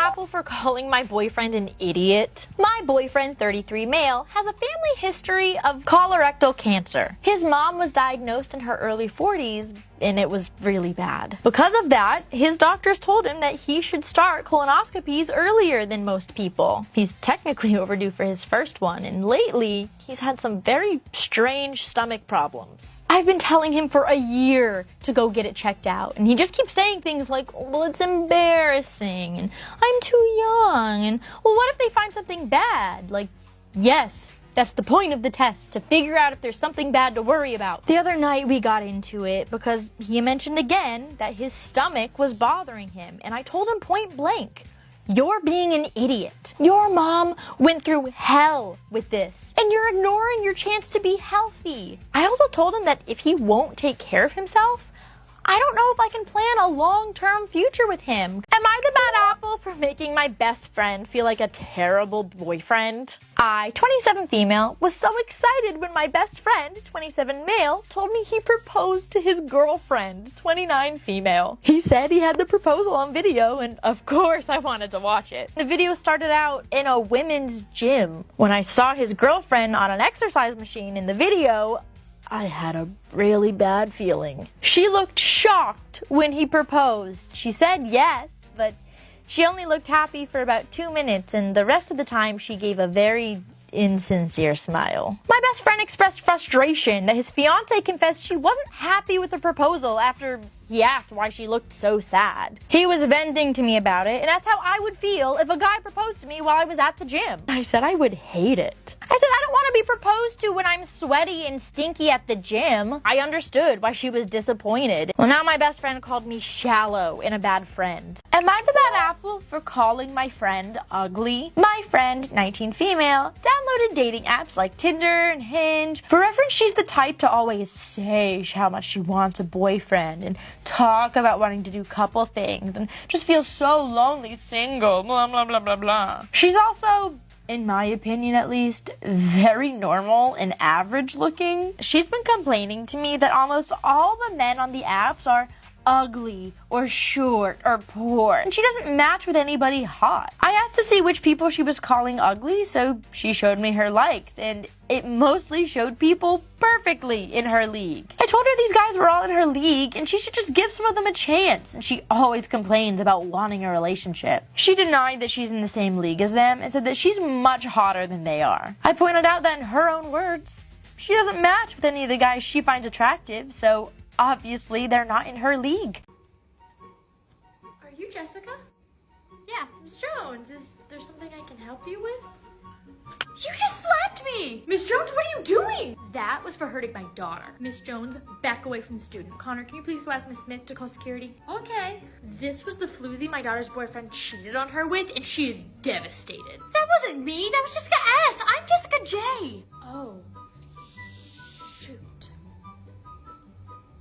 apple for calling my boyfriend an idiot? My boyfriend, 33 male, has a family history of colorectal cancer. His mom was diagnosed in her early 40s, and it was really bad. Because of that, his doctors told him that he should start colonoscopies earlier than most people. He's technically overdue for his first one, and lately, he's had some very strange stomach problems. I've been telling him for a year to go get it checked out, and he just keeps saying things like, well, it's embarrassing, and I'm too young, and well, what if they find something bad? Like, yes, that's the point of the test, to figure out if there's something bad to worry about. The other night we got into it because he mentioned again that his stomach was bothering him, and I told him point blank, you're being an idiot. Your mom went through hell with this, and you're ignoring your chance to be healthy. I also told him that if he won't take care of himself, I don't know if I can plan a long-term future with him. Am I the bad apple for making my best friend feel like a terrible boyfriend? I, 27 female, was so excited when my best friend, 27 male, told me he proposed to his girlfriend, 29 female. He said he had the proposal on video, and of course I wanted to watch it. The video started out in a women's gym. When I saw his girlfriend on an exercise machine in the video, I had a really bad feeling. She looked shocked when he proposed. She said yes, but she only looked happy for about 2 minutes, and the rest of the time she gave a very insincere smile. My best friend expressed frustration that his fiance confessed she wasn't happy with the proposal after he asked why she looked so sad. He was venting to me about it, and that's how I would feel if a guy proposed to me while I was at the gym. I said I would hate it. I said I don't want to be proposed to when I'm sweaty and stinky at the gym. I understood why she was disappointed. Well, now my best friend called me shallow and a bad friend. Am I the bad apple for calling my friend ugly? My friend, 19 female, downloaded dating apps like Tinder and Hinge. For reference, she's the type to always say how much she wants a boyfriend and talk about wanting to do couple things and just feels so lonely single, blah, blah, blah, blah, blah. She's also, in my opinion at least, very normal and average looking. She's been complaining to me that almost all the men on the apps are ugly or short or poor, and she doesn't match with anybody hot. I asked to see which people she was calling ugly, so she showed me her likes, and it mostly showed people perfectly in her league. I told her these guys were all in her league and she should just give some of them a chance, and she always complains about wanting a relationship. She denied that she's in the same league as them and said that she's much hotter than they are. I pointed out that in her own words, she doesn't match with any of the guys she finds attractive, so obviously they're not in her league. Are you Jessica? Yeah, Miss Jones. Is there something I can help you with? You just slapped me! Miss Jones, what are you doing? That was for hurting my daughter. Miss Jones, back away from the student. Connor, can you please go ask Miss Smith to call security? Okay. This was the floozy my daughter's boyfriend cheated on her with, and she is devastated. That wasn't me. That was Jessica S. I'm Jessica J. Oh. Shoot.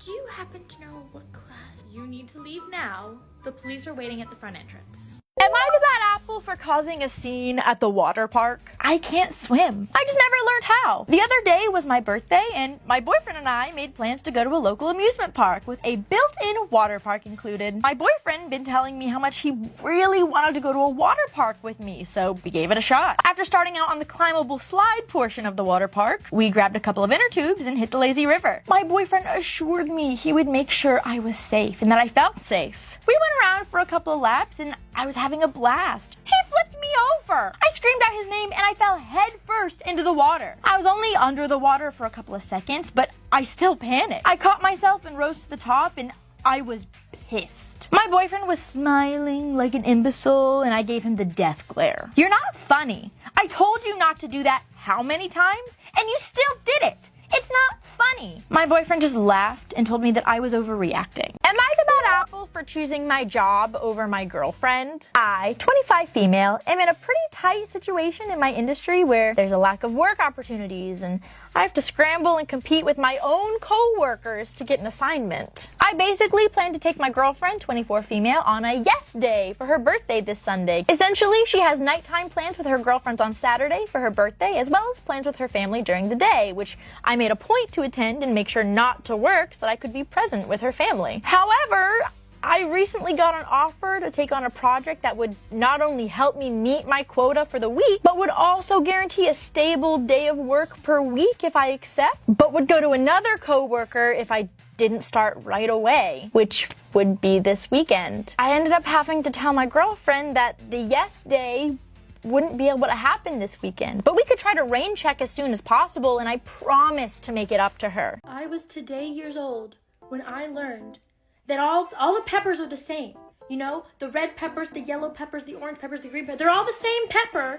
Do you happen to know what class? You need to leave now. The police are waiting at the front entrance. Am I the bad apple for causing a scene at the water park? I can't swim. I just never learned how. The other day was my birthday, and my boyfriend and I made plans to go to a local amusement park with a built-in water park included. My boyfriend been telling me how much he really wanted to go to a water park with me, so we gave it a shot. After starting out on the climbable slide portion of the water park, we grabbed a couple of inner tubes and hit the lazy river. My boyfriend assured me he would make sure I was safe and that I felt safe. We went around for a couple of laps, and I was having a blast. He flipped me over. I screamed out his name and I fell head first into the water. I was only under the water for a couple of seconds, but I still panicked. I caught myself and rose to the top, and I was pissed. My boyfriend was smiling like an imbecile, and I gave him the death glare. You're not funny. I told you not to do that how many times, and you still did it. It's not funny. My boyfriend just laughed and told me that I was overreacting. Am I the bad apple for choosing my job over my girlfriend? I, 25 female, am in a pretty tight situation in my industry where there's a lack of work opportunities, and I have to scramble and compete with my own co-workers to get an assignment. I basically plan to take my girlfriend, 24 female, on a yes day for her birthday this Sunday. Essentially, she has nighttime plans with her girlfriends on Saturday for her birthday, as well as plans with her family during the day, which I made a point to attend and make sure not to work so that I could be present with her family. However, I recently got an offer to take on a project that would not only help me meet my quota for the week, but would also guarantee a stable day of work per week if I accept, but would go to another coworker if I didn't start right away, which would be this weekend. I ended up having to tell my girlfriend that the yes day wouldn't be able to happen this weekend, but we could try to rain check as soon as possible, and I promised to make it up to her. I was today years old when I learned that all the peppers are the same. You know, the red peppers, the yellow peppers, the orange peppers, the green peppers, they're all the same pepper,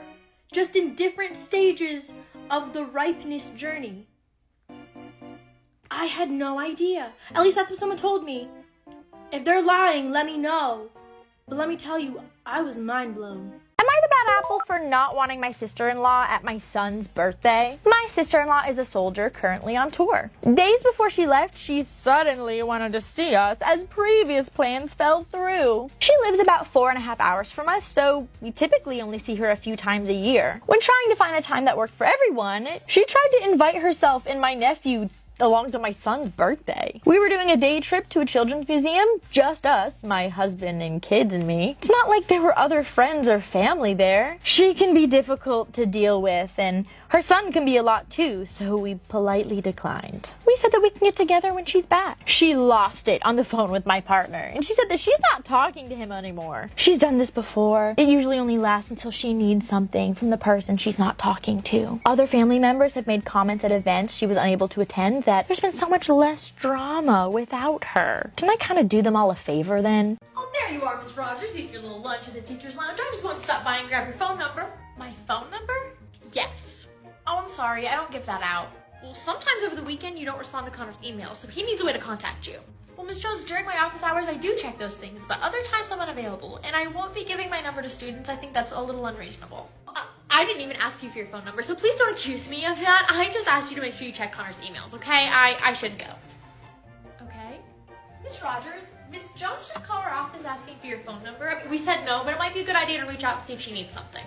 just in different stages of the ripeness journey. I had no idea. At least that's what someone told me. If they're lying, let me know. But let me tell you, I was mind blown. Am I the bad apple for not wanting my sister-in-law at my son's birthday? My sister-in-law is a soldier currently on tour. Days before she left, she suddenly wanted to see us as previous plans fell through. She lives about 4.5 hours from us, so we typically only see her a few times a year. When trying to find a time that worked for everyone, she tried to invite herself and my nephew along to my son's birthday. We were doing a day trip to a children's museum, just us, my husband and kids and me. It's not like there were other friends or family there. She can be difficult to deal with, and her son can be a lot too, so we politely declined. We said that we can get together when she's back. She lost it on the phone with my partner, and she said that she's not talking to him anymore. She's done this before. It usually only lasts until she needs something from the person she's not talking to. Other family members have made comments at events she was unable to attend that there's been so much less drama without her. Didn't I kind of do them all a favor then? Oh, there you are, Miss Rogers, eating your little lunch at the teacher's lounge. I just wanted to stop by and grab your phone number. My phone number? Yes. Oh, I'm sorry, I don't give that out. Well, sometimes over the weekend you don't respond to Connor's emails, so he needs a way to contact you. Well, Miss Jones, during my office hours I do check those things, but other times I'm unavailable, and I won't be giving my number to students. I think that's a little unreasonable. I didn't even ask you for your phone number, so please don't accuse me of that. I just asked you to make sure you check Connor's emails, okay? I should go. Okay. Miss Rogers, Miss Jones just called our office asking for your phone number. I mean, we said no, but it might be a good idea to reach out and see if she needs something.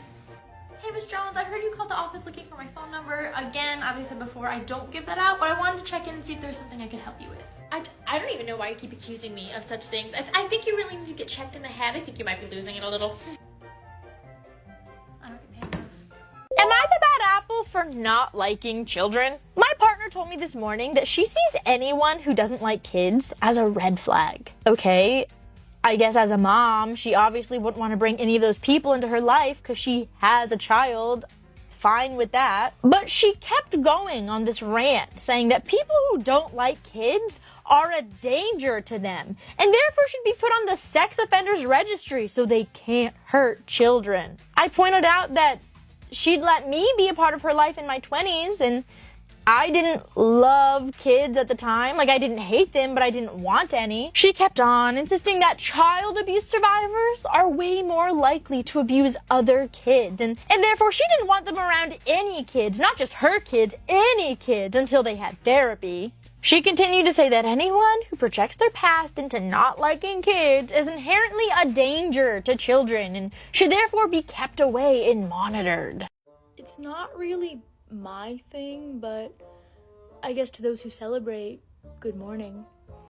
Hey, Miss Jones, I heard you called the office looking for my phone number. Again, as I said before, I don't give that out, but I wanted to check in and see if there's something I could help you with. I don't even know why you keep accusing me of such things. I think you really need to get checked in the head. I think you might be losing it a little. I don't get paid enough. Am I the bad apple for not liking children? My partner told me this morning that she sees anyone who doesn't like kids as a red flag. Okay, I guess as a mom, she obviously wouldn't want to bring any of those people into her life because she has a child. Fine with that. But she kept going on this rant saying that people who don't like kids are a danger to them and therefore should be put on the sex offenders registry so they can't hurt children. I pointed out that she'd let me be a part of her life in my 20s, and I didn't love kids at the time. Like, I didn't hate them, but I didn't want any. She kept on insisting that child abuse survivors are way more likely to abuse other kids, and therefore she didn't want them around any kids, not just her kids, any kids, until they had therapy. She continued to say that anyone who projects their past into not liking kids is inherently a danger to children and should therefore be kept away and monitored. It's not really my thing, but I guess to those who celebrate, good morning.